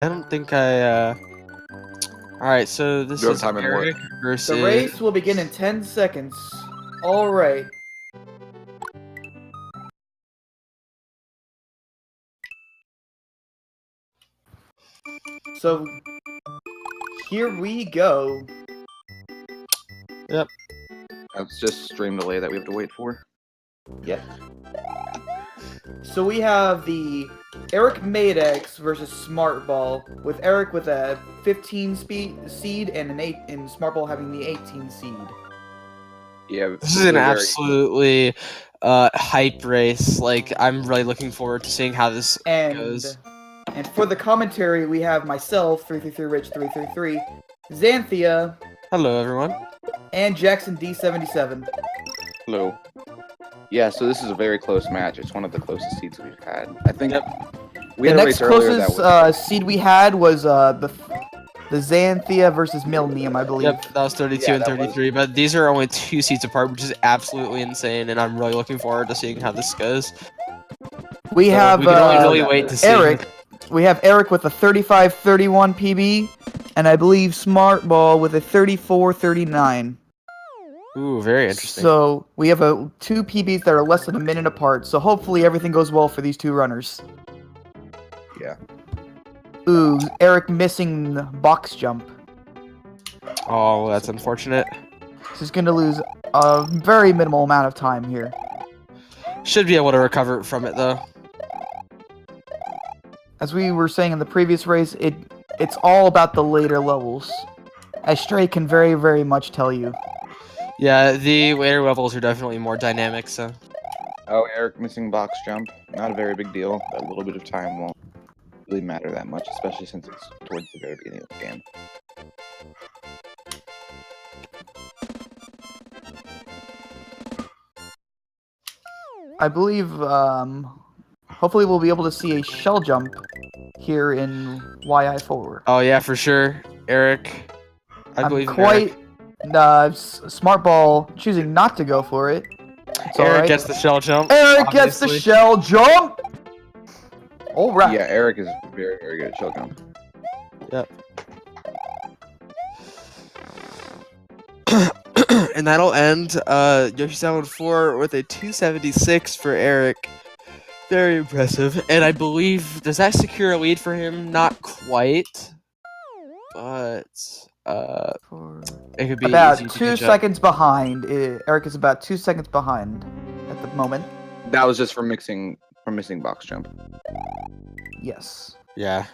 I don't think I. Alright, so this You have is time in what? Eric versus. The race will begin in 10 seconds. All right. So, here we go. Yep. That's just stream delay that we have to wait for. Yep. So we have the Erikmadex versus Smartball, with Eric with a 15 seed and Smartball having the 18 seed. Yeah, This is an absolutely hype race. Like, I'm really looking forward to seeing how this goes. And for the commentary, we have myself, 333Rich333, Xanthia, Hello, everyone. and Jackson D77. Hello. Yeah, so this is a very close match. It's one of the closest seeds we've had. I think we The had a next race earlier that closest was seed we had was the Xanthia versus Millennium, I believe. Yep, that was 32 Yeah, and that was- 33, but these are only 2 seats apart, which is absolutely insane, and I'm really looking forward to seeing how this goes. We So have we can only really wait to see. Eric. We have Eric with a 35-31 PB, and I believe Smartball with a 34-39. Ooh, very interesting. So we have two PBs that are less than a minute apart. So hopefully everything goes well for these two runners. Yeah. Ooh, Eric missing the box jump. Oh, that's unfortunate. He's gonna lose a very minimal amount of time here. Should be able to recover from it, though. As we were saying in the previous race, it's all about the later levels. As Stray can very, very much tell you. Yeah, the later levels are definitely more dynamic, so. Oh, Eric missing box jump. Not a very big deal. That little bit of time won't really matter that much, especially since it's towards the very beginning of the game. I believe, hopefully we'll be able to see a shell jump here in YI4. Oh, yeah, for sure. Eric. I believe in quite Eric. Smartball choosing not to go for it. It's Eric alright. gets the shell jump. Eric gets the obviously. shell jump! Alright. Yeah, Eric is very, very good at shell jump. Yep. And that'll end Yoshi's Island 4 with a 276 for Eric. Very impressive. And I believe, does that secure a lead for him? Not quite. But it could be About easy to 2 catch up. seconds behind. Eric is about 2 seconds behind at the moment. That was just from missing box jump. Yes. Yeah.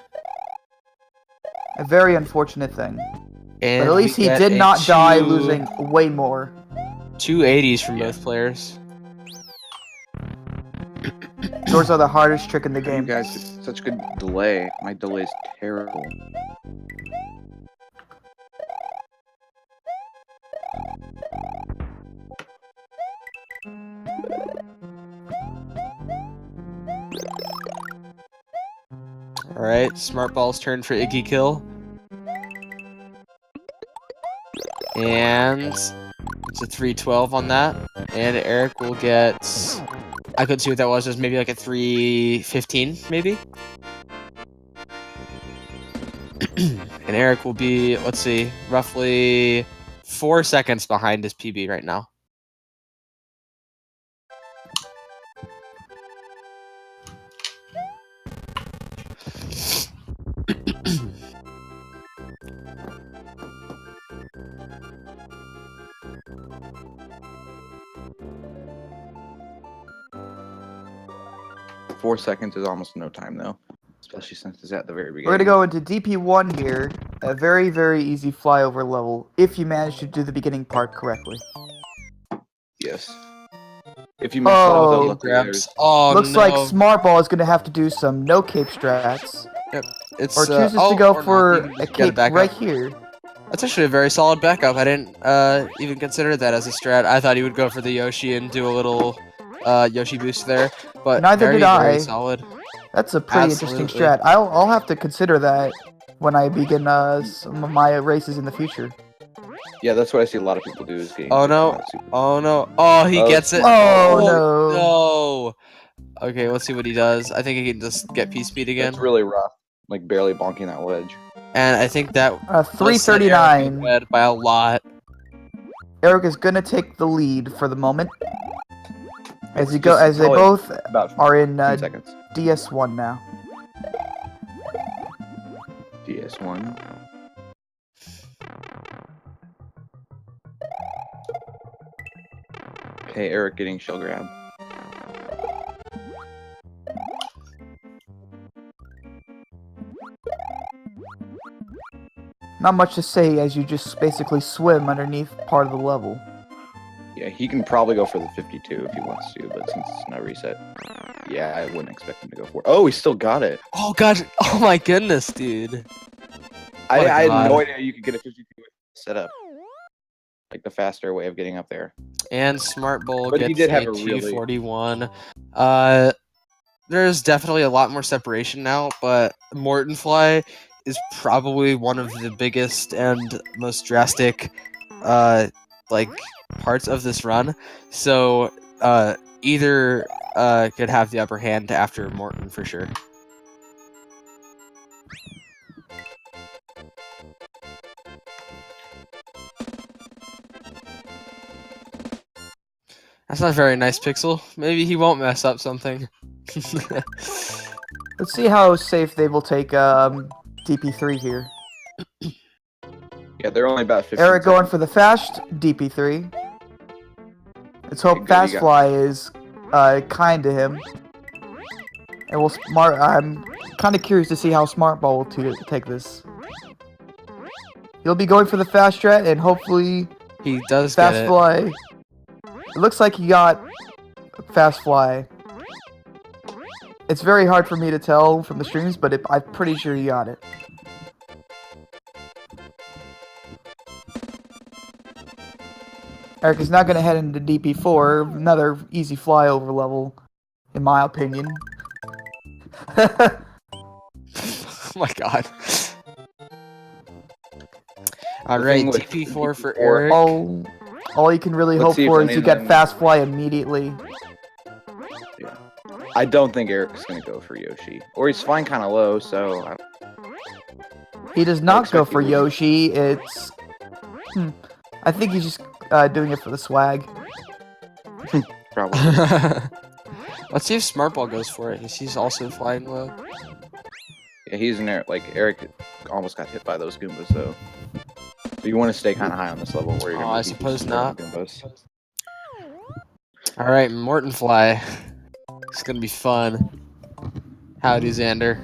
A very unfortunate thing. And But at least we he get did a not die losing way more. 280s from Yeah. both players. Doors are the hardest trick in the You game. guys, it's such good delay. My delay is terrible. Alright, Smartball's turn for Iggy Kill. And it's a 312 on that. And Eric will get... I couldn't see what that was. It was maybe like a 315, maybe? And Eric will be, let's see, roughly 4 seconds behind his PB right now. Four seconds is almost no time though, especially since it's at the very beginning. We're gonna go into DP1 here. A very, very easy flyover level, if you manage to do the beginning part correctly. Yes. If you mess up, Oh. they'll look Grabs. Oh, Looks no. like Smartball is gonna have to do some no cape strats. It's, Or chooses oh, to go or not. for You can a just get it cape back right up. here. That's actually a very solid backup. I didn't even consider that as a strat. I thought he would go for the Yoshi and do a little Yoshi boost there, but Neither very, did I. very solid. That's a pretty interesting Absolutely. strat. I'll have to consider that when I begin some of my races in the future. Yeah, that's what I see a lot of people do is getting. Oh no! Oh no! Oh, he Oh, gets it! Oh, no! Okay, let's see what he does. I think he can just get P-Speed again. That's really rough. like barely bonking that ledge. And I think that does set Eric 339. ahead by a lot. Eric is gonna take the lead for the moment. As It's you go, just as they probably both about are in 15 seconds. DS1 now. DS1. Okay, Eric getting shell grab. Not much to say as you just basically swim underneath part of the level. Yeah, he can probably go for the 52 if he wants to, but since it's no reset, yeah, I wouldn't expect him to go for it. Oh, he still got it. Oh god! Oh my goodness, dude! I What a had god. no idea you could get a 52 with setup. Like the faster way of getting up there. And Smartball But he gets did have a a really- 241. There's definitely a lot more separation now, but Mortonfly is probably one of the biggest and most drastic, like parts of this run. So, either could have the upper hand after Morton for sure. That's not very nice, Pixel. Maybe he won't mess up something. Let's see how safe they will take DP3 here. Yeah, they're only about 15 Eric going seconds. for the fast DP3. Let's hope Good, Fast you got- Fly is kind to him. And we'll I'm kind of curious to see how Smartball will take this. He'll be going for the fast strat, and hopefully He does Fast get it. Fly. It looks like he got Fast Fly. It's very hard for me to tell from the streams, but I'm pretty sure he got it. Eric is not going to head into DP4, another easy flyover level, in my opinion. Oh my god. Alright, with TP4 for DP4 Eric. All you can really Let's hope see if for is you get anything- Fast Fly immediately. I don't think Eric's gonna go for Yoshi, or he's flying kind of low, so He does not go expect he for would. Yoshi, it's... I think he's just doing it for the swag. probably. Let's see if Smartball goes for it, because he's also flying low. Yeah, he's in there. Like Eric almost got hit by those Goombas, though. So you want to stay kind of high on this level, where you're Oh, gonna I be suppose supporting not. Goombas. Alright, Mortonfly. It's gonna be fun. Howdy, Xander.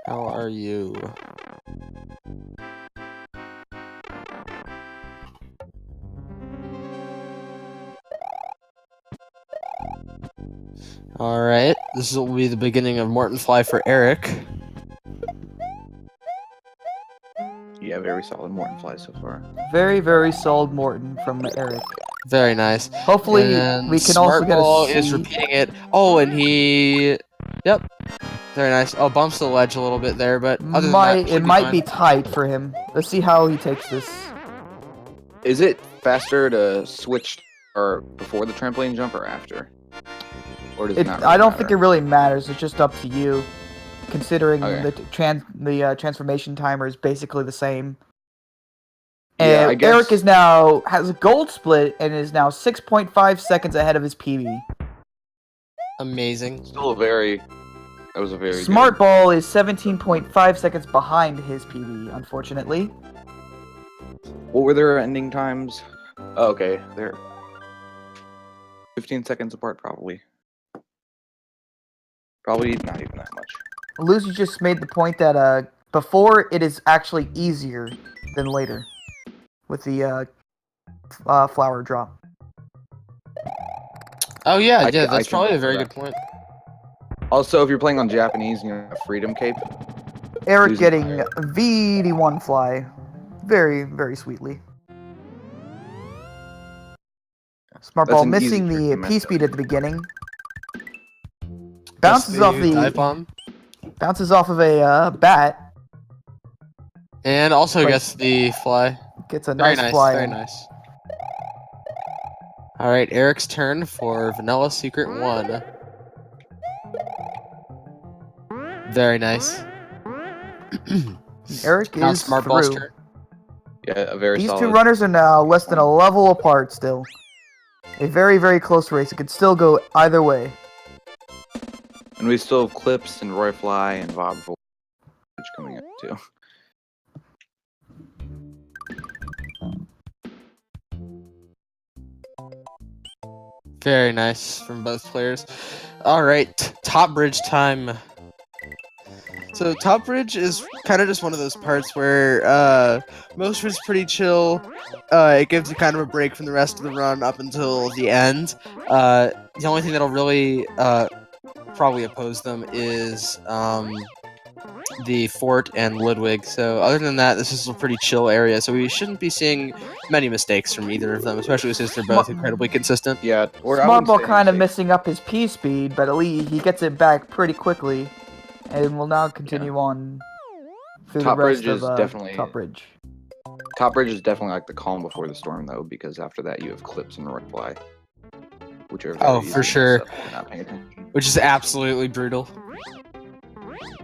How are you? Alright, this will be the beginning of Mortonfly for Eric. Yeah, very solid Mortonfly so far. Very, very solid Morton from Eric. Very nice. Hopefully, And we can also get Smartball a is C. repeating it. Oh, and he... Yep. Very nice. Oh, bumps the ledge a little bit there, but other than that, It should might fine. be tight for him. Let's see how he takes this. Is it faster to switch or before the trampoline jump or after? Or does it not? I Really don't think it really matters. It's just up to you, considering Okay. the transformation timer is basically the same. Yeah, And I guess- Eric has a gold split and is now 6.5 seconds ahead of his PB. Amazing. Still a very. That was a very good- Smartball is 17.5 seconds behind his PB, unfortunately. What were their ending times? Oh, okay, they're 15 seconds apart, probably. Probably not even that much. Lucy just made the point that before it is actually easier than later with the flower drop. Oh yeah, I yeah, can that's probably a very that. good point. Also, if you're playing on Japanese and you have Freedom Cape, Eric Losing getting fire. VD1 fly. Very, very sweetly. Smartball an easy missing trick the to mess P-speed up. at the beginning. That's Bounces off dive bomb. bounces off of a bat. And also Wait. gets the fly. Gets a Very nice nice, fly. very in. nice. All right, Eric's turn for Vanilla Secret 1. Very nice. Eric Now is Smartball's through. turn. Yeah, a very These solid. two runners are now less than a level apart still. A very, very close race. It could still go either way. And we still have Clips and Roy Fly and Bob Voltage coming up too. Very nice from both players. All right, top bridge time. So top bridge is kind of just one of those parts where most of it's pretty chill. It gives you kind of a break from the rest of the run up until the end. The only thing that'll really probably oppose them is the fort and Ludwig. So other than that, this is a pretty chill area. So we shouldn't be seeing many mistakes from either of them, especially since they're both incredibly consistent. Yeah, or I wouldn't Smartball say kind of mistake. missing up his P speed, but at least he gets it back pretty quickly, and will now continue on through Top the rest bridge is of definitely- Top Bridge. Top Bridge is definitely like the calm before the storm, though, because after that you have Clips and Roy Fly, which are very Oh, easy for to sure. mess up if you're not paying attention. Which is absolutely brutal.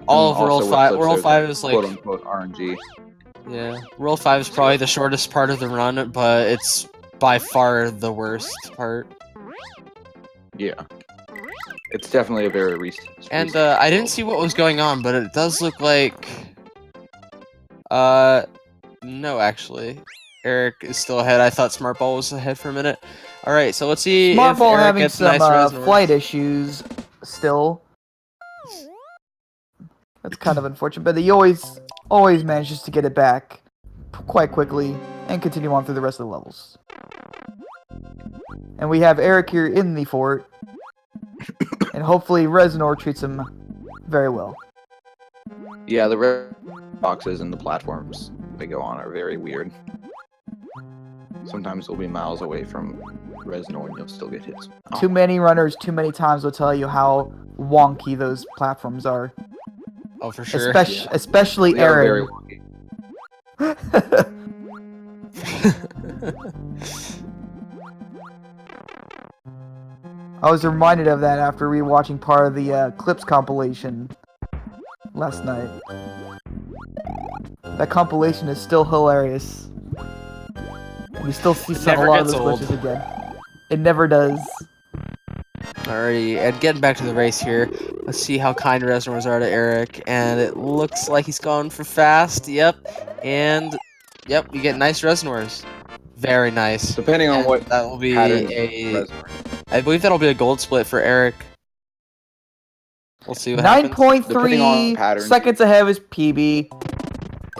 All of And also World with 5, Clips, World there's, 5 is like, quote unquote RNG. yeah, World 5 is probably the shortest part of the run, but it's by far the worst part. Yeah, it's definitely a very recent. And I didn't see what was going on, but it does look like, no, actually, Eric is still ahead. I thought Smartball was ahead for a minute. All right, so let's see if Smartball Eric having gets some nice resonance. flight issues still. That's kind of unfortunate, but he always manages to get it back quite quickly and continue on through the rest of the levels. And we have Eric here in the fort, and hopefully Reznor treats him very well. Yeah, the red boxes and the platforms they go on are very weird. Sometimes we'll be miles away from Reznor and you'll still get hit. Oh. Too many runners, too many times will tell you how wonky those platforms are. Oh, for sure. Especially They are very Aaron. wonky. I was reminded of that after rewatching part of the Clips compilation last night. That compilation is still hilarious. We still see a never lot of gets those old. glitches again. It never does. Alrighty, and getting back to the race here, let's see how kind Reznors are to Eric, and it looks like he's going for fast, yep, and, yep, you get nice Reznors. Very nice. Depending on And what that will be pattern a, Reznor. I believe that'll be a gold split for Eric. We'll see what happens. Depending on 9.3 patterns. seconds ahead of his PB.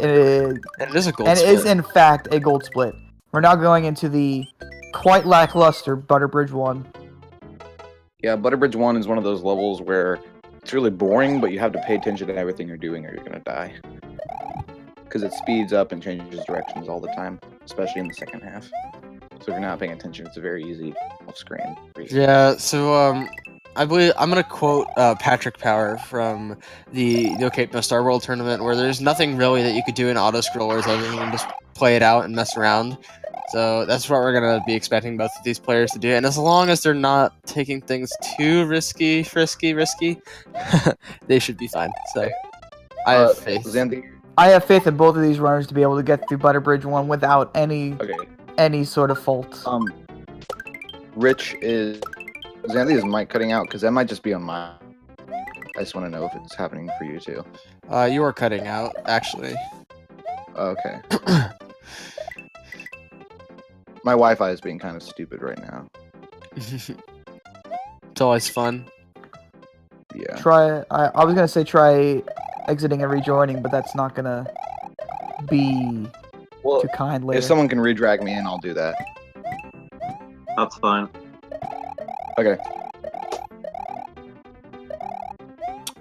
And it is a gold And it split. is in fact a gold split. We're now going into the quite lackluster Butterbridge 1. Yeah, Butterbridge 1 is one of those levels where it's really boring, but you have to pay attention to everything you're doing or you're going to die. Because it speeds up and changes directions all the time, especially in the second half. So if you're not paying attention, it's a very easy off-screen. Yeah, so, I believe I'm gonna quote Patrick Power from the OK No Starworld tournament, where there's nothing really that you could do in auto scrollers other than just play it out and mess around. So that's what we're gonna be expecting both of these players to do, and as long as they're not taking things too risky, they should be fine. So I have faith. Xanthi, I have faith in both of these runners to be able to get through Butterbridge 1 without any sort of fault. Rich is Xanthi is mic cutting out because that might just be on my. I just want to know if it's happening for you too. You are cutting out, actually. Okay. My Wi-Fi is being kind of stupid right now. It's always fun. Yeah. I was gonna say try exiting and rejoining, but that's not gonna be Well, too kind later. if someone can redrag me in, I'll do that. That's fine. Okay.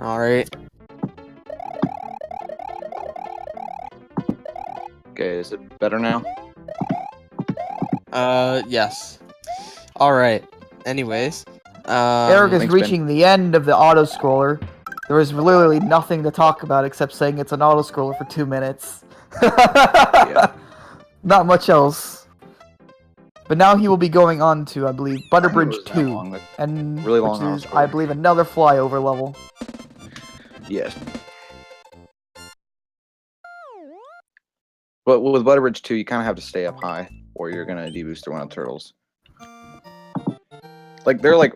Alright. Okay, is it better now? Yes. Alright. Anyways. Eric is Thanks, reaching the end of the auto scroller. There was literally nothing to talk about except saying it's an auto scroller for 2 minutes. Yeah. Not much else. But now he will be going on to, I believe, Butter I didn't know Bridge it was that 2. long, but And really long which is, house I road. believe, another flyover level. Yes. But with Butterbridge 2, you kind of have to stay up high, or you're gonna deboost through one of the turtles. Like they're like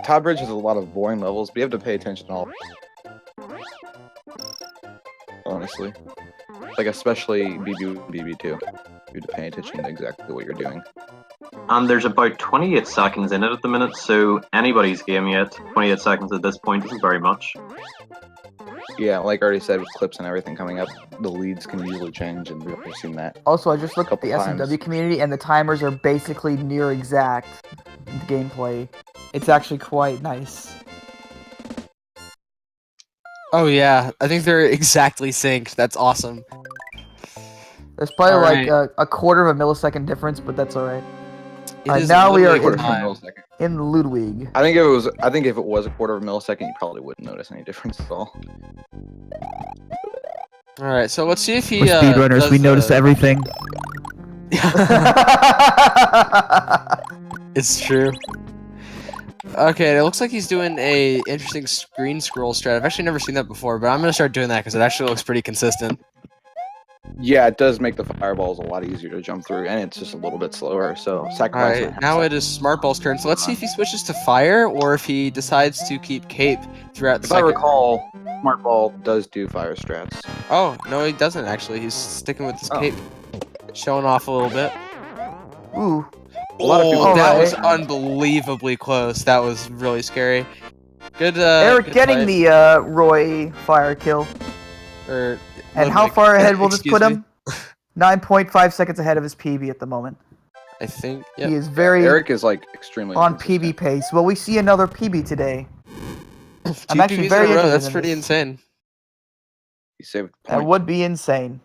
Top Bridge has a lot of boring levels, but you have to pay attention to all. Honestly, like especially BB and BB2, you have to pay attention to exactly what you're doing. And there's about 28 seconds in it at the minute, so anybody's game yet. 28 seconds at this point isn't very much. Yeah, like I already said, with clips and everything coming up, the leads can easily change, and we've seen that. Also, I just looked at Couple the times. SMW community, and the timers are basically near exact in the gameplay. It's actually quite nice. Oh yeah, I think they're exactly synced. That's awesome. There's probably like Alright. a quarter of a millisecond difference, but that's alright. It Alright, is now we are literally in- time. Millisecond. In Ludwig. I think if it was a quarter of a millisecond, you probably wouldn't notice any difference at all. All right, so let's see if he. We're speedrunners. We notice everything. It's true. Okay, it looks like he's doing a interesting screen scroll strat. I've actually never seen that before, but I'm gonna start doing that because it actually looks pretty consistent. Yeah, it does make the fireballs a lot easier to jump through, and it's just a little bit slower. So All sacrifice. right, now it is Smartball's turn. So let's see if he switches to fire or if he decides to keep cape throughout the If I second. recall, Smartball does do fire strats. Oh no, he doesn't actually. He's sticking with his Oh. cape, showing off a little bit. Ooh. A lot of people- Oh, that was Alright. unbelievably close. That was really scary. Good. Eric good getting fight. the Roy fire kill. Or And how Ludwig. far ahead will this Excuse put me. him? 9.5 seconds ahead of his PB at the moment. I think. He Yep. is very Eric is like extremely on inconsistent. PB pace. Will we see another PB today? I'm Two actually PBs very in a row. interested That's in pretty this. insane. He saved That point. would be insane.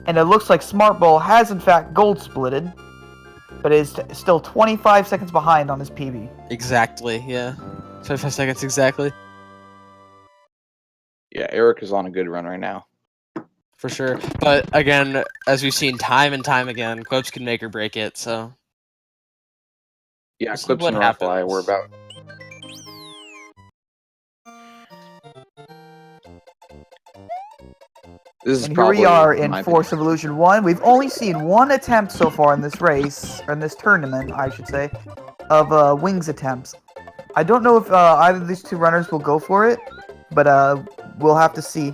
And it looks like Smartball has in fact gold splitted, but is still 25 seconds behind on his PB. Exactly. Yeah. 25 seconds exactly. Yeah, Eric is on a good run right now. For sure. But again, as we've seen time and time again, clips can make or break it. So Yeah, We'll see clips what and Rockfly happens. were about. This is And here probably, we are in my Force Evolution 1. We've only seen one attempt so far in this race, or in this tournament, I should say, of wings attempts. I don't know if either of these two runners will go for it, but we'll have to see.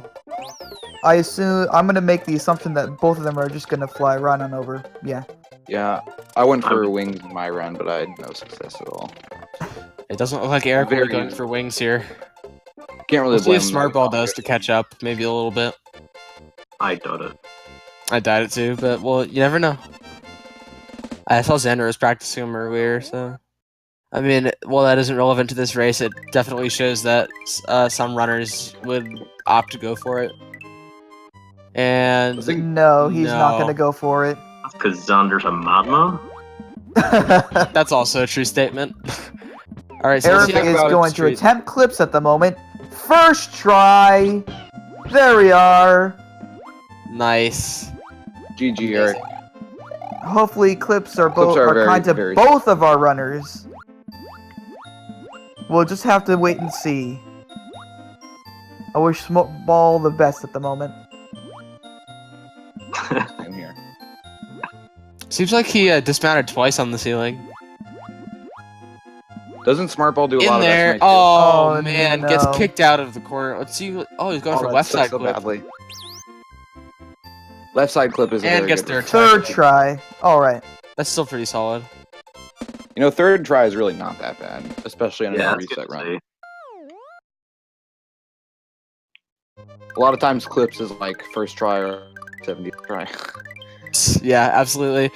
I assume I'm gonna make the assumption that both of them are just gonna fly right on over. Yeah. Yeah, I went for wings in my run, but I had no success at all. it doesn't look like Eric will be Very going easy. for wings here. Can't really We'll see blame if him. Smartball does to catch up, maybe a little bit. I doubt it. I doubt it too, but well, you never know. I saw Xander was practicing him earlier, so I mean, while that isn't relevant to this race, it definitely shows that some runners would opt to go for it. And I think- No, he's not No. gonna go for it. That's because Xander's a madman. that's also a true statement. All right, so Eric let's see is how going to Street- attempt clips at the moment. First try. There we are. Nice. GG, Eric. Hopefully, clips are both are are very, kind to very- both of our runners. We'll just have to wait and see. I wish Smartball the best at the moment. Same here. Seems like he dismounted twice on the ceiling. Doesn't Smartball do a In lot there. of SMH? Oh, Oh, man, gets no. kicked out of the corner. Let's see. Oh, he's going for that left sucks side so clip. badly. Left side clip is a And very gets good their one. Third try. All right. That's still pretty solid. You know, third try is really not that bad, especially on Yeah, a that's good reset to run. see. A lot of times clips is like first try or 70th try. Yeah, absolutely.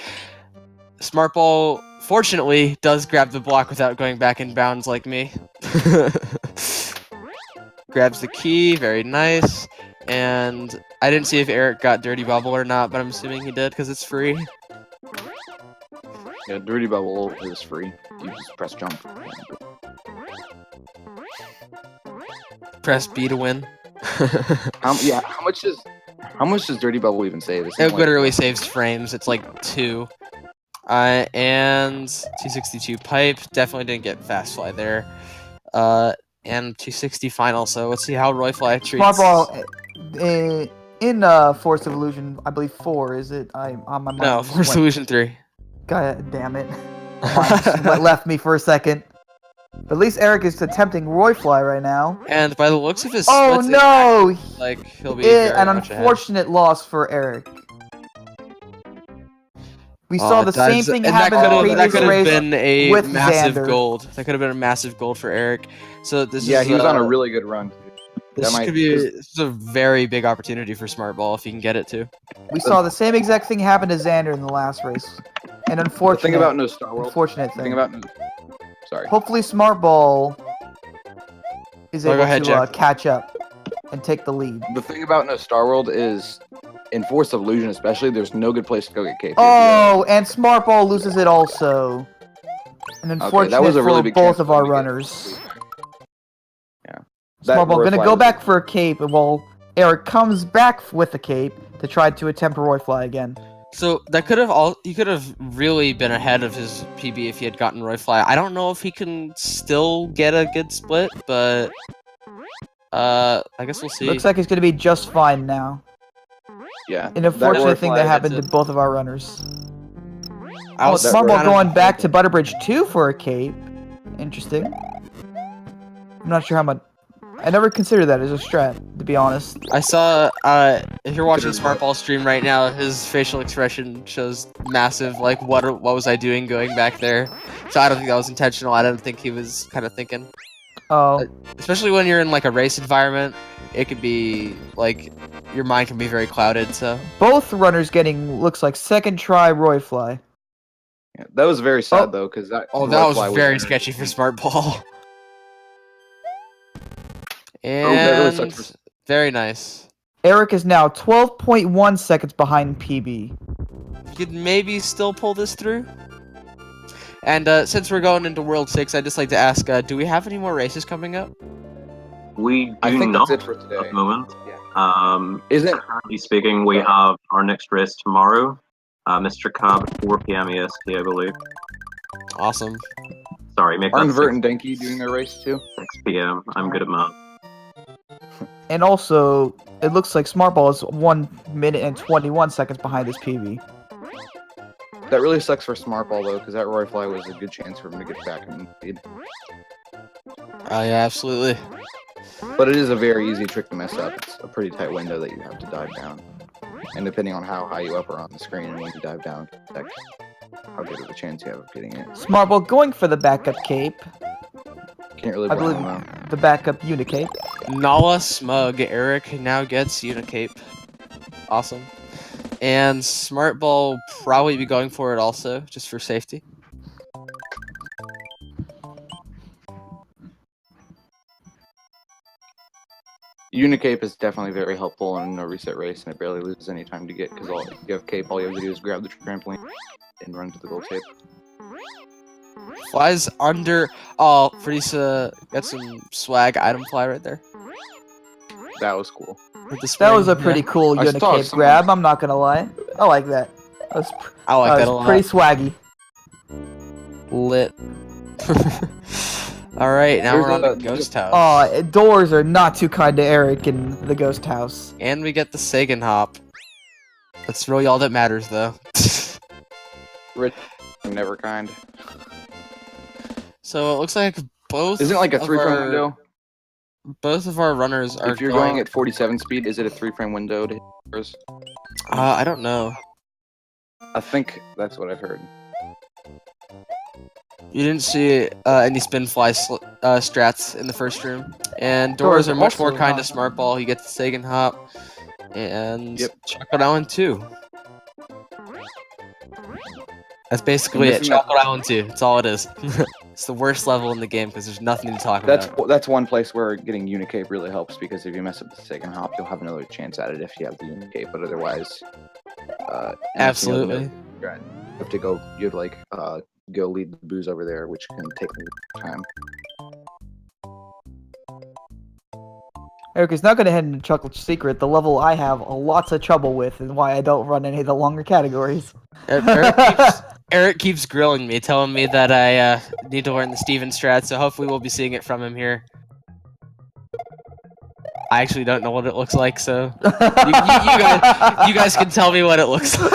Smartball, fortunately, does grab the block without going back in bounds like me. Grabs the key, very nice. And I didn't see if Eric got Dirty Bubble or not, but I'm assuming he did because it's free. Yeah, Dirty Bubble is free. You just press jump. Press B to win. How much is How much does Dirty Bubble even save? It literally saves frames. It's like 2. And 262 pipe. Definitely didn't get fast fly there. And 260 final. So let's see how Royfly treats. Smartball in Force of Illusion, I believe 4. Is it? I'm on my mind. No, just Force went- Illusion 3. God damn it! Mine just left me for a second. But at least Eric is attempting Royfly right now. And by the looks of his Oh splits, no! like he'll be very An much ahead. unfortunate loss for Eric. We saw the same Dives- thing and happen in the that previous could have race. been a with massive Xander. gold. That could have been a massive gold for Eric. So this Yeah, is he was on a really good run. this that might- could be this is a very big opportunity for Smartball if he can get it to. We saw the same exact thing happen to Xander in the last race. An The unfortunate, thing about no Starworld. unfortunate The thing. thing about sorry. Hopefully, Smartball is Oh, able go ahead, to Jack. catch up and take the lead. The thing about no Starworld is, in Force of Illusion especially, there's no good place to go get KP. Oh, and Smartball loses it also. An unfortunate that was a really for big both chance of for him our to get runners. Yeah. That Smartball gonna Royfly go was- back for a cape, while Eric comes back with a cape to try to attempt a Royfly again. So that he could have really been ahead of his PB if he had gotten Royfly. I don't know if he can still get a good split, but I guess we'll see. Looks like it's gonna be just fine now. Yeah. An unfortunate thing that Royfly- happened to that's both of our runners. I Oh, was Smartball kind of going back to hoping- Butterbridge 2 for a cape. Interesting. I'm not sure how much. I never considered that as a strat, to be honest. I saw, if you're watching Smartball stream right now, his facial expression shows massive, like, what was I doing going back there? So I don't think that was intentional. I don't think he was kind of thinking. Oh, Especially when you're in, like, a race environment, it could be, like, your mind can be very clouded, so. both runners getting, looks like, second try Royfly. Yeah, that was very sad Oh. though, because that. Oh, that was Royfly very sketchy for Smartball. And that really sucks for- very nice. Eric is now 12.1 seconds behind PB. You could maybe still pull this through. And since we're going into World 6, I'd just like to ask, do we have any more races coming up? We do I think not that's it for at today. the moment. Yeah. Isn't Currently speaking, we have our next race tomorrow. Mr. Cab at 4 p.m. EST, I believe. Awesome. Sorry, make that Aren't 6, Vert and Denki doing their race too? 6 p.m. I'm good at math. And also, it looks like Smartball is 1 minute and 21 seconds behind his PB. That really sucks for Smartball though, because that Royfly was a good chance for him to get back in the lead. Yeah, absolutely. But it is a very easy trick to mess up. It's a pretty tight window that you have to dive down. And depending on how high you up are on the screen and when you dive down, that's how good of a chance you have of getting it. Smartball going for the backup cape. Can't really I blame believe him though. the backup unicape. Nala Smug, Eric now gets Unicape. Awesome. And Smartball probably be going for it also, just for safety. Unicape is definitely very helpful in a reset race, and it barely loses any time to get, because all you have cape, all you have to do is grab the trampoline and run to the gold tape. Flies under. Oh, Friesa got some swag item fly right there. That was cool. With the That was a spring, pretty yeah. cool I saw unicape someone- grab, I'm not gonna lie. I like that. I like that a was lot. pretty swaggy. Lit. Alright, now There's we're on a- the Ghost House. Aw, doors are not too kind to Eric in the ghost house. And we get the Sagan Hop. That's really all that matters, though. Never kind. So it looks like both. Isn't it like a of 3-frame our- window? Both of our runners are If you're going at 47 speed, is it a 3-frame window to hit yours? I don't know. I think that's what I've heard. You didn't see any spin fly strats in the first room. And doors Doors are much more also kind not- to Smartball. You get the Sagan Hop. And Yep. Chocolate Island 2. That's basically it. missing that- Chocolate Island 2. That's all it is. It's the worst level in the game because there's nothing to talk about. That's one place where getting Unicape really helps, because if you mess up the second hop, you'll have another chance at it if you have the Unicape, but otherwise... Absolutely. You have to go, you have to like, go lead the booze over there, which can take time. Eric is not going to head into Chocolate Secret, the level I have lots of trouble with, and why I don't run any of the longer categories. Eric keeps grilling me, telling me that I need to learn the Steven strat, so hopefully we'll be seeing it from him here. I actually don't know what it looks like, so you guys can tell me what it looks like.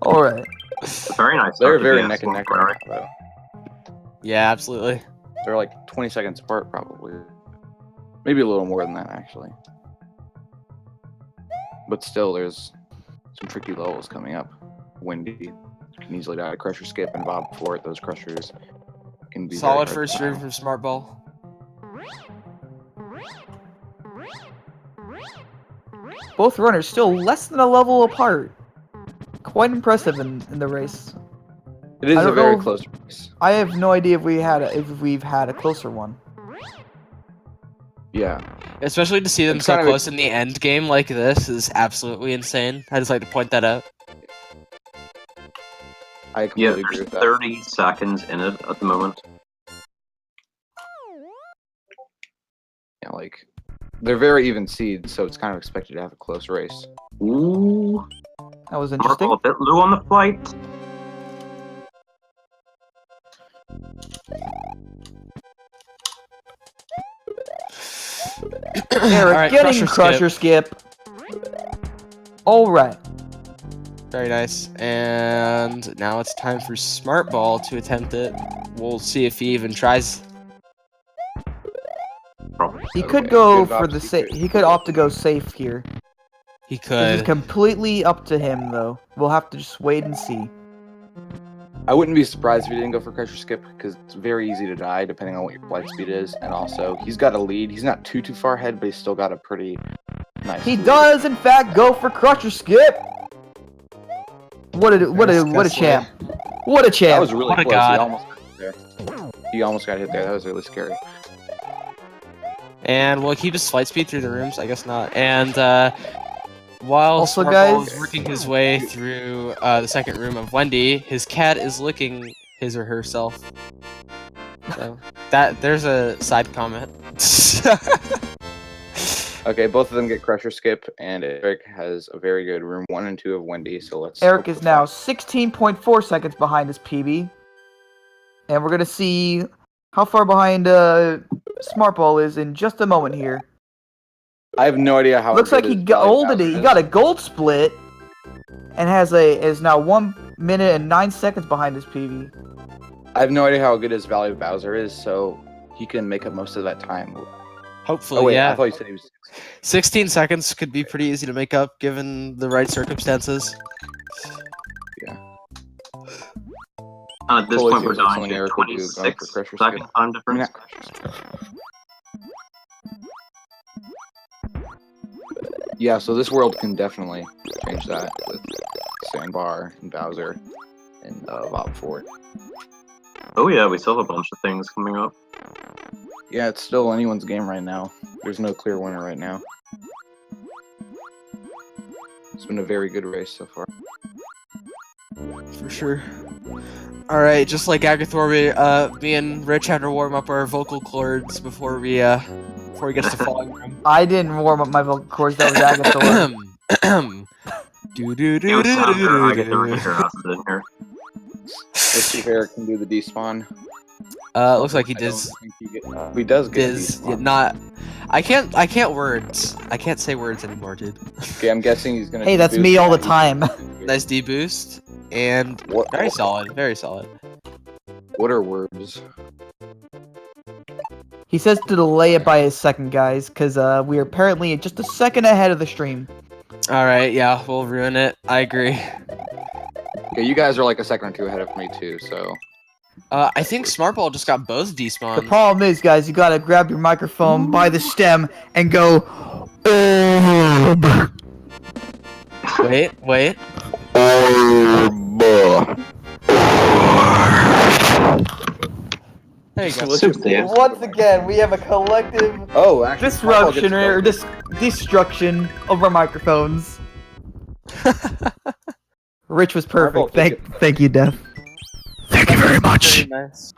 Alright. Very nice. They're start to very the neck and neck Smartball. right now, though. Yeah, absolutely. They're like 20 seconds apart, probably. Maybe a little more than that, actually. But still, there's some tricky levels coming up. Windy can easily die. Crusher skip and Bob for it. Those crushers can be Solid very hard first to room die. from Smartball. Both runners still less than a level apart. Quite impressive in the race. It is I a don't very know if- close race. I have no idea if we've had a closer one. Yeah. Especially to see them It's so kind of a- close in the end game like this is absolutely insane. I just like to point that out. I Yeah, completely agree there's with that. 30 seconds in it at the moment. Yeah, like, they're very even seeds, so it's kind of expected to have a close race. Ooh, That was interesting. Smartball a bit low on the flight. Eric Alright, getting Crusher skip. Alright. Very nice. And now it's time for Smartball to attempt it. We'll see if he even tries. Probably. He could Okay, go good for the ops, safe. He could opt to go safe here. He This is could. completely up to him, though. We'll have to just wait and see. I wouldn't be surprised if he didn't go for Crusher skip, because it's very easy to die depending on what your flight speed is, and also, he's got a lead. He's not too far ahead, but he's still got a pretty nice He lead. does, in fact, go for Crusher skip. What a champ! What a That champ! was really What a close. god. He almost got hit there. He almost got hit there. That was really scary. And will he keep his flight speed through the rooms? I guess not. And while Also, Smartball guys- is working his way through the second room of Wendy, his cat is licking his or herself. So there's a side comment. Okay, both of them get Crusher skip, and Eric has a very good room 1 and 2 of Wendy, so let's... Eric hope is for now five. 16.4 seconds behind his PB. And we're gonna see how far behind Smartball is in just a moment here. I have no idea how... Looks like good he his Valley golded Bowser it. He is. got a gold split, and is now 1 minute and 9 seconds behind his PB. I have no idea how good his Valley Bowser is, so he can make up most of that time. Hopefully, Oh wait, yeah. I thought you said he was... 16 seconds could be pretty easy to make up given the right circumstances. And at this Totally point, we're seems like down something to Eric would do, going for 26 Crusher second skip. time I mean, difference. not Crusher skip. Yeah, so this world can definitely change that with Sandbar and Bowser and Bob Ford. Oh yeah, we still have a bunch of things coming up. Yeah, it's still anyone's game right now. There's no clear winner right now. It's been a very good race so far. For sure. Alright, just like Agathor, me and Rich had to warm up our vocal cords before we gets to falling room. I didn't warm up my vocal cords. That was Agathor. Do do It do was do time for I do get the do. Richter acid in here. Let's see if Eric can do the despawn. Looks like he I does. don't think he does get a Diz, despawn. not. I can't words. I can't say words anymore, dude. Okay, I'm guessing he's gonna. Hey, that's deboost me all the that. time. Nice D boost and What? very solid, very solid. What are words? He says to delay it by a second, guys, because we are apparently just a second ahead of the stream. All right, yeah, we'll ruin it. I agree. Okay, you guys are like a second or two ahead of me too, so. I think Smartball just got both The despawns. problem is, guys, you gotta grab your microphone by the stem and go. Orb. Wait. There you go. What's your name? Once again, we have a collective Oh, actually, disruption Smartball or gets destruction of our microphones. Rich was Smartball perfect. did Thank you, Death. Thank you very much. Very nice.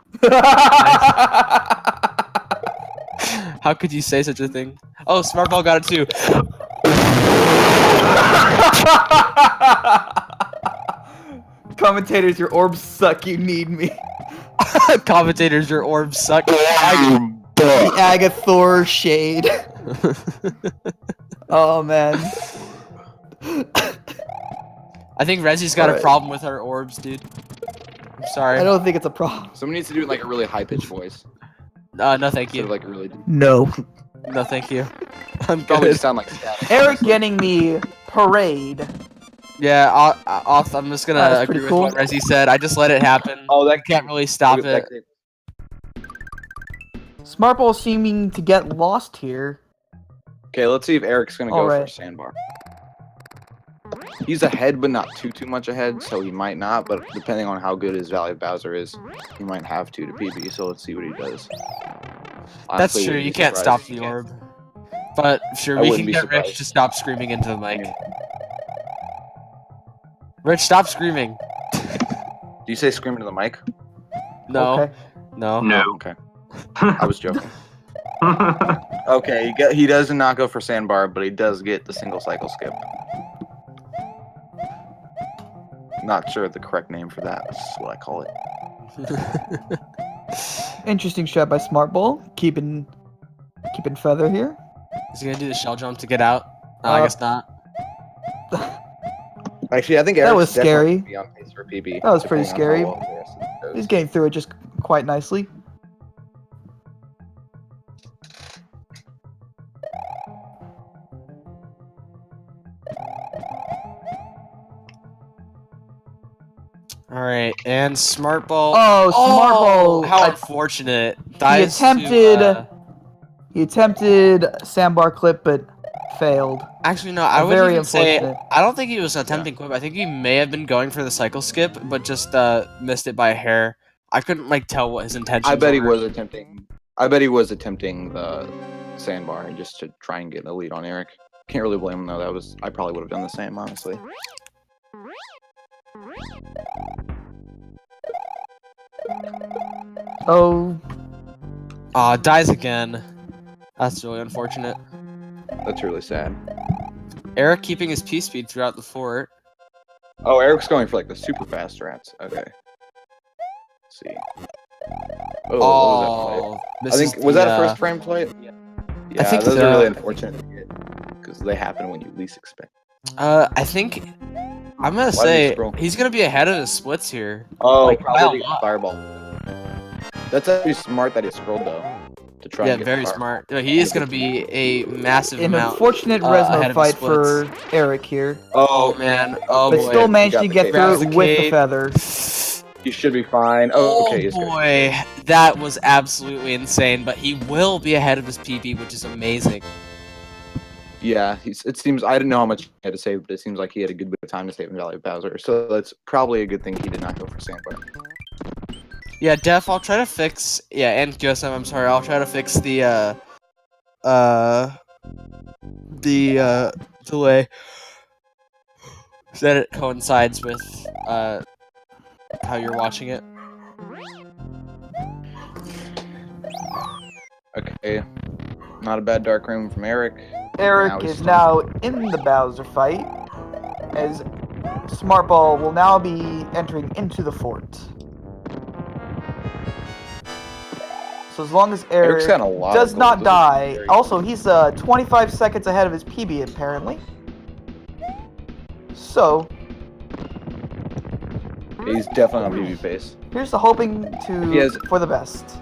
How could you say such a thing? Oh, Smartball got it too. Commentators, your orbs suck. You need me. Commentators, your orbs suck. The Agathor shade. Oh man. I think Rezzy's got a Alright. problem with our orbs, dude. I'm sorry. I don't think it's a problem. Someone needs to do like a really high pitched voice. No, thank Instead you. of like a really No. No, thank you. I'm probably good. sound like static. Eric getting the parade. Yeah, I'm just gonna That's agree pretty with cool. what Rezzy said. I just let it happen. Oh, I that can't really stop it. Smartball seeming to get lost here. Okay, let's see if Eric's gonna go for a Alright. sandbar. He's ahead, but not too much ahead, so he might not. But depending on how good his Valley of Bowser is, he might have to PB. So let's see what he does. That's Honestly, true. wouldn't You be can't stop surprised if the he orb. But sure, I we wouldn't can be get Rich surprised. to stop screaming into the mic. Rich, stop screaming. Do you say scream into the mic? No. Okay. No. No. Okay, I was joking. Okay, he does not go for sandbar, but he does get the single cycle skip. Not sure the correct name for that. That's just what I call it. Interesting shot by Smartball. Keeping feather here. Is he gonna do the shell jump to get out? No, I guess not. Actually, I think That Eric's was definitely scary. gonna be on pace for PB. That was pretty depending on scary. how well the rest of it goes. He's getting through it just quite nicely. All right, and Smartball. Oh, Smartball! How I- unfortunate. he Dies attempted. To, He attempted sandbar clip, but failed. actually, no. I would Very even say unfortunate. I don't think he was attempting quip. I think he may have been going for the cycle skip, but just missed it by a hair. I couldn't like tell what his intentions. I bet he were. was attempting. I bet he was attempting the sandbar just to try and get a lead on Eric. Can't really blame him though. I probably would have done the same, honestly. Oh, Dies again. That's really unfortunate. That's really sad. Eric keeping his P speed throughout the fort. Oh, Eric's going for like the super fast rats. Okay. Let's see. Oh, what was that play? I think was that a first frame play? Yeah, I think those so. are really unfortunate to get because they happen when you least expect. I think I'm gonna did he say scroll? he's gonna be ahead of the splits here. Oh, Like, probably wow. fireball. That's actually smart that he scrolled though. To try Yeah, and get very the fire. smart. He is gonna be a massive an amount. unfortunate ahead Resno of the fight splits. for Eric here, Oh man. Oh but boy. still managed got to the get cape. through Grabs it the with the cape. feather. He should be fine. Oh, okay. Oh he's good. boy, that was absolutely insane. But he will be ahead of his PB, which is amazing. Yeah, it seems I didn't know how much he had to save, but it seems like he had a good bit of time to save in Valley of Bowser. So that's probably a good thing he did not go for sandbar. Yeah, Def, I'll try to fix. Yeah, and Joseph, I'm sorry. I'll try to fix the delay so that it coincides with how you're watching it. Okay, not a bad dark room from Eric. Eric Now he's is stunned. now in the Bowser fight, as Smartball will now be entering into the fort. So as long as Eric's Eric got a lot does of not gold. This is die, very also he's 25 seconds ahead of his PB apparently. So good. He's definitely on PB pace. here's the hoping He has- for the best.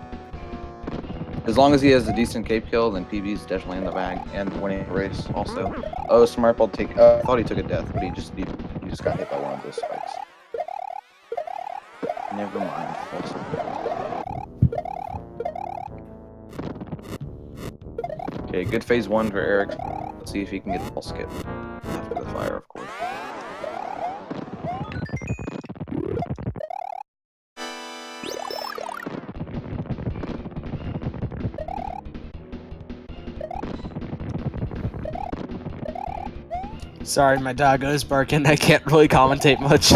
As long as he has a decent cape kill, then PB's definitely in the bag and winning the race also. Oh, Smartball take. I thought he took a death, but he just got hit by one of those spikes. Never mind. Okay, good phase one for Eric. Let's see if he can get the ball skip after the fire, of course. Sorry, my dog is barking. I can't really commentate much.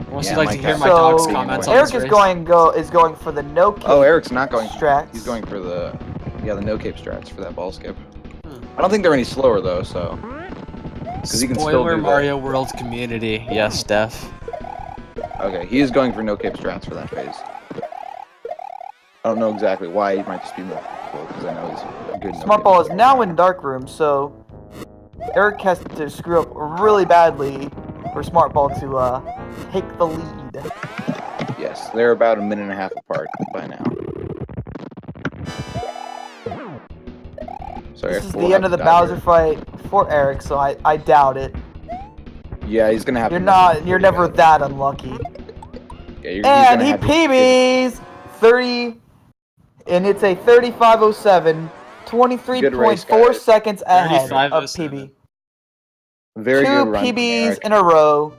Unless Yeah, you'd like my to hear cat- my So dog's comments on Eric this is race. is going for the no kick. Oh, Eric's not going. Strats. He's going for the Yeah, the no cape strats for that ball skip. Hmm. I don't think they're any slower though, so. Because he can still Spoiler do Mario World community. Yes, Steph. Okay, he is going for no cape strats for that phase. I don't know exactly why. He might just be more comfortable because I know he's a good. Smartball is now in Dark Room, so Eric has to screw up really badly for Smartball to take the lead. Yes, they're about a minute and a half apart by now. So This Eric is will the end of have the to die Bowser here. fight for Eric, so I doubt it. Yeah, he's gonna have You're to. not. You're never that unlucky. Yeah, he's And gonna he have to PBs 30, and it's a 35:07, Good race, 23.4 guys. seconds ahead of 35:07. PB. Very Two good run from PBs Eric. in a row.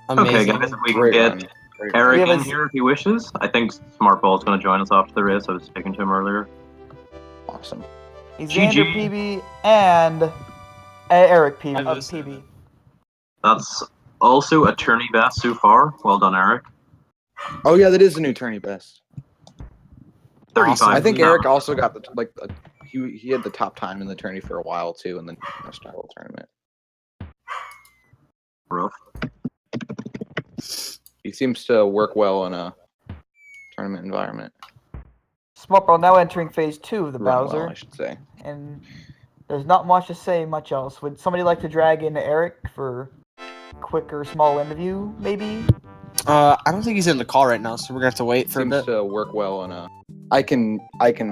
Okay, Amazing. guys, if we can Great get run. Great Eric We have in a- here if he wishes. I think Smartball is going to join us after the race. I was speaking to him earlier. Awesome. Xander GG. PB and Eric PB. Five Of oh seven. PB. That's also a tourney best so far. Well done, Eric. Oh yeah, that is the new tourney best. 35. I think Yeah. Eric also got the he had the top time in the tourney for a while too in the Starworld tournament. Rough. He seems to work well in a tournament environment. Smartball now entering phase 2 of the Run Bowser, well, I should say. and there's not much to say much else. Would somebody like to drag in Eric for quicker small interview, maybe? I don't think he's in the call right now, so we're gonna have to wait for a Seems bit. to work well in a. I can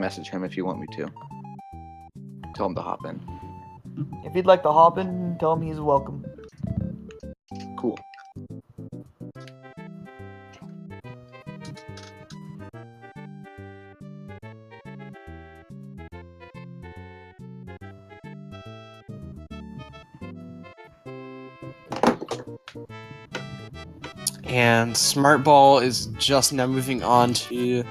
message him if you want me to. Tell him to hop in. If he'd like to hop in, tell him he's welcome. Cool. And Smartball is just now moving on to,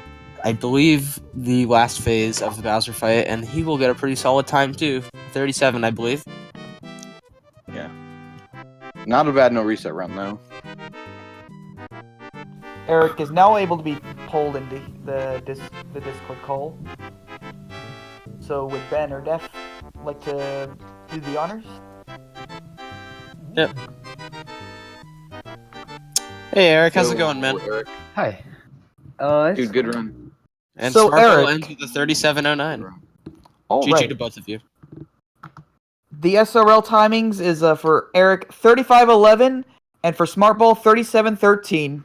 I believe, the last phase of the Bowser fight, and he will get a pretty solid time too. 37, I believe. Yeah. Not a bad no reset run though. Eric is now able to be pulled into the Discord call. So would Ben or Def like to do the honors? Yep. Hey Eric, how's it Go, going, man? Eric. Hi. Dude, good run. And So, Smartball Eric- ends with a 37:09. All GG right. to both of you. The SRL timings is for Eric 35:11 and for Smartball 37:13.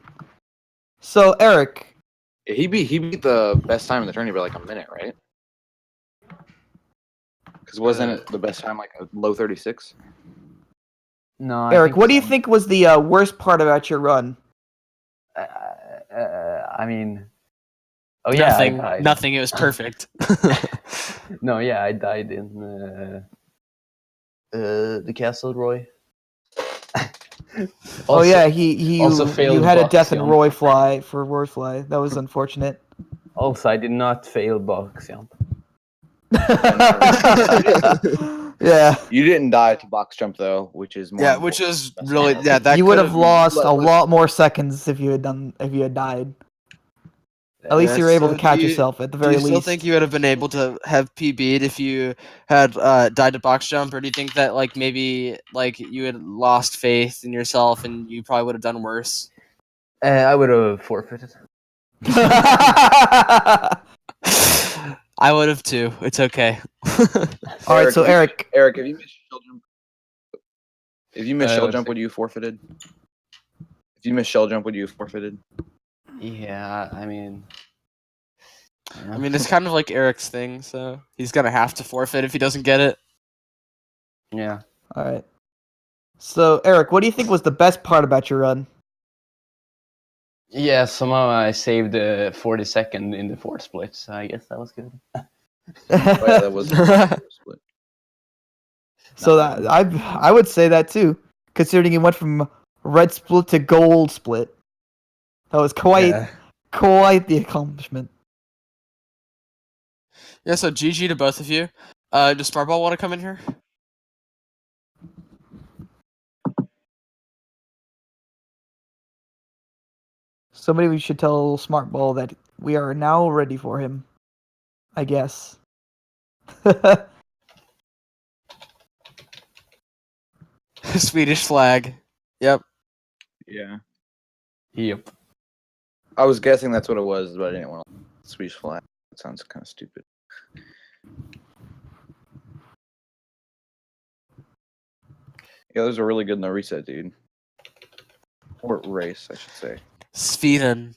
So Eric, Yeah, he beat the best time in the tourney by like a minute, right? Because wasn't it the best time like a low 36? No, I Eric, think what do you so. think was the worst part about your run? I mean, oh yeah, I Nothing. died. Nothing. It was perfect. No, yeah, I died in the Castle Roy. Oh yeah, you also failed had a box death in jump. Roy Fly for Roy Fly. That was unfortunate. Also, I did not fail box jump. Yeah, You didn't die to box jump though, which is more. Yeah, which important. is really that you would could have lost a let- lot more seconds if you had died. At least you were able to catch yourself at the Do very you still least. think you would have been able to have PB'd if you had died to box jump, or do you think that like maybe like you had lost faith in yourself and you probably would have done worse? I would have forfeited. I would have too. It's okay. All right, so Eric, Eric, have you missed shell jump? If you missed shell let's jump, see. would you have forfeited? If you missed shell jump, would you have forfeited? Yeah, I mean. I mean, it's kind of like Eric's thing, so he's gonna have to forfeit if he doesn't get it. Yeah. all right. So Eric, what do you think was the best part about your run? Yeah, somehow I saved 40-second in the fourth split, so I guess that was good. Oh, yeah, that was split. So that I would say that too, considering you went from red split to gold split. That was quite the accomplishment. Yeah, so GG to both of you. Does Smartball want to come in here? Somebody we should tell Smartball that we are now ready for him. I guess. Swedish flag. Yep. Yeah. Yep. I was guessing that's what it was, but I didn't want to Swedish flag. That sounds kind of stupid. Yeah, those are really good in the reset, dude. Or race, I should say. Sweden.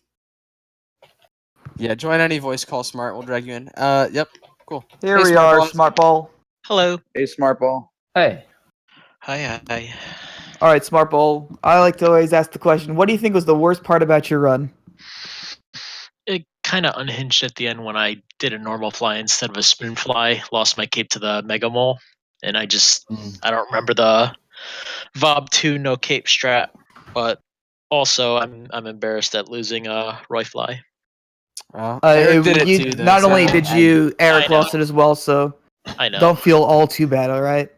Yeah, join any voice call smart. We'll drag you in. Yep. Cool. Here Hey, we are, Smartball. Smartball. Hello. Hey, Smartball. Hey. Hi. All right, Smartball. I like to always ask the question: what do you think was the worst part about your run? It kind of unhinged at the end when I did a normal fly instead of a spoon fly. Lost my cape to the Mega Mole, and I don't remember the Vob 2 no cape strat. But also, I'm embarrassed at losing a Roy fly. Eric did it too, though. Not so- only did you, Eric I know. lost it as well. So I know. don't feel all too bad. All right.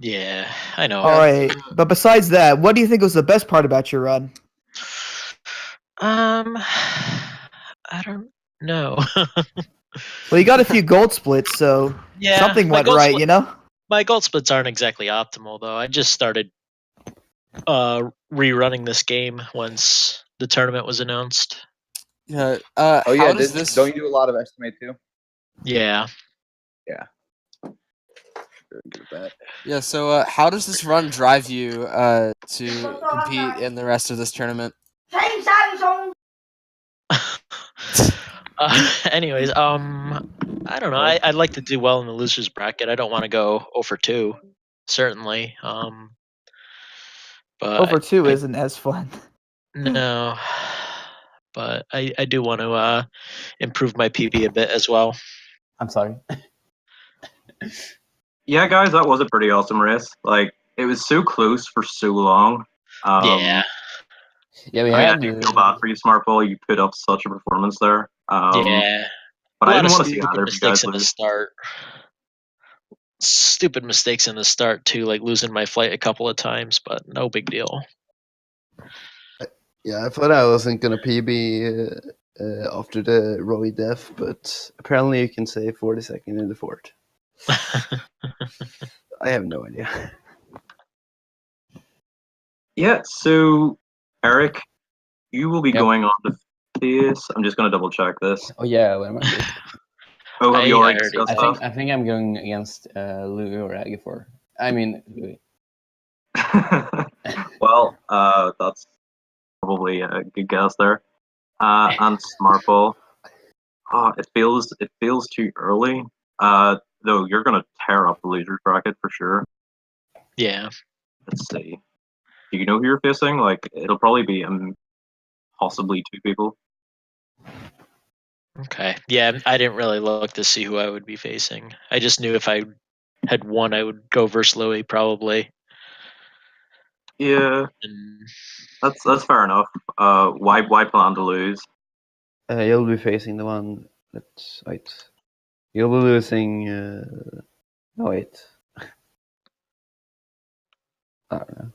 Yeah, I know. All right. But besides that, what do you think was the best part about your run? I don't know. Well, you got a few gold splits, so Yeah, something my went gold right, split- you know? My gold splits aren't exactly optimal though. I just started rerunning this game once the tournament was announced. Yeah. Oh How yeah, does this? don't you do a lot of estimate too? Yeah. Very good at that. Yeah. So, how does this run drive you to compete in the rest of this tournament? Anyways, I don't know. I'd like to do well in the losers bracket. I don't want to go 0 for 2, certainly. But Over 2 isn't as fun. no. But I do want to improve my PB a bit as well. I'm sorry. Yeah, guys, that was a pretty awesome race. Like, it was so close for so long. Yeah. Yeah, we I mean, I had. do feel bad for you, Smartball. You put up such a performance there. Yeah. But A I lot didn't of want to see stupid either of you mistakes guys in the lose. start. Stupid mistakes in the start too, like losing my flight a couple of times, but no big deal. Yeah, I thought I wasn't gonna PB after the Roy death, but apparently you can say 42nd in the fort. I have no idea. Yeah, so, Eric, you will be Yep. going on to face. I'm just going to double check this. Oh yeah, what am I? Oh, have you I already already discussed that? I think I'm going against Louis or Agifor. I mean Louis. Well, that's probably a good guess there. And Smartball. It feels too early. Though you're gonna tear up the losers bracket for sure. Yeah. Let's see. Do you know who you're facing? Like, it'll probably be possibly 2 people. Okay. Yeah, I didn't really look to see who I would be facing. I just knew if I had won, I would go versus Louis probably. Yeah, And that's fair enough. Why plan to lose? You'll be facing the one that's wait. You'll be losing. No wait. I don't know.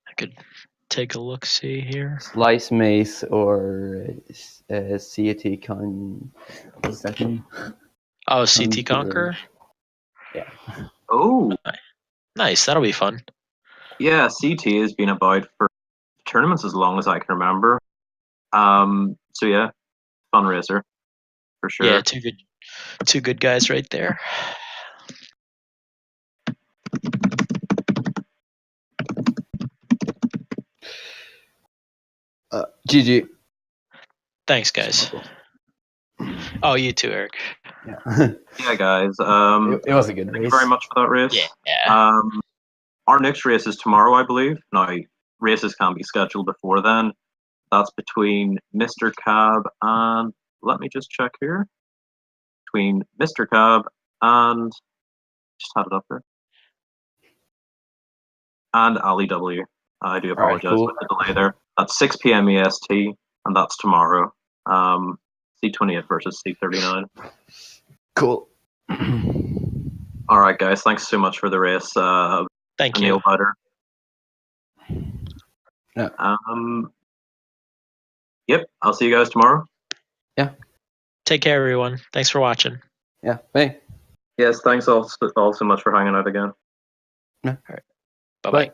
I could take a look, see here. Slice Mace or CAT Con. What's that mean? Oh, CT Conquer. Yeah. Oh, Nice. That'll be fun. yeah. CT has been about for tournaments as long as I can remember. So yeah, fun racer for sure. Yeah, two good guys right there. GG. Thanks, guys. Oh, you too, Eric. Yeah. Yeah, guys. It was a good Thank you race. very much for that race. Yeah. Our next race is tomorrow, I believe. Now, races can be scheduled before then. That's between Mr. Cab and let me just check here. Between Mr. Cab and just had it up there. And Ali W. I do Alright, apologize cool. for the delay there. That's 6 p.m. EST, and that's tomorrow. C28 versus C39. Cool. All right, guys. Thanks so much for the race. Thank Neil you. Butter. Yeah. Yep. I'll see you guys tomorrow. Yeah. Take care, everyone. Thanks for watching. Yeah, bye. Yes, thanks all so much for hanging out again. Bye-bye. Bye.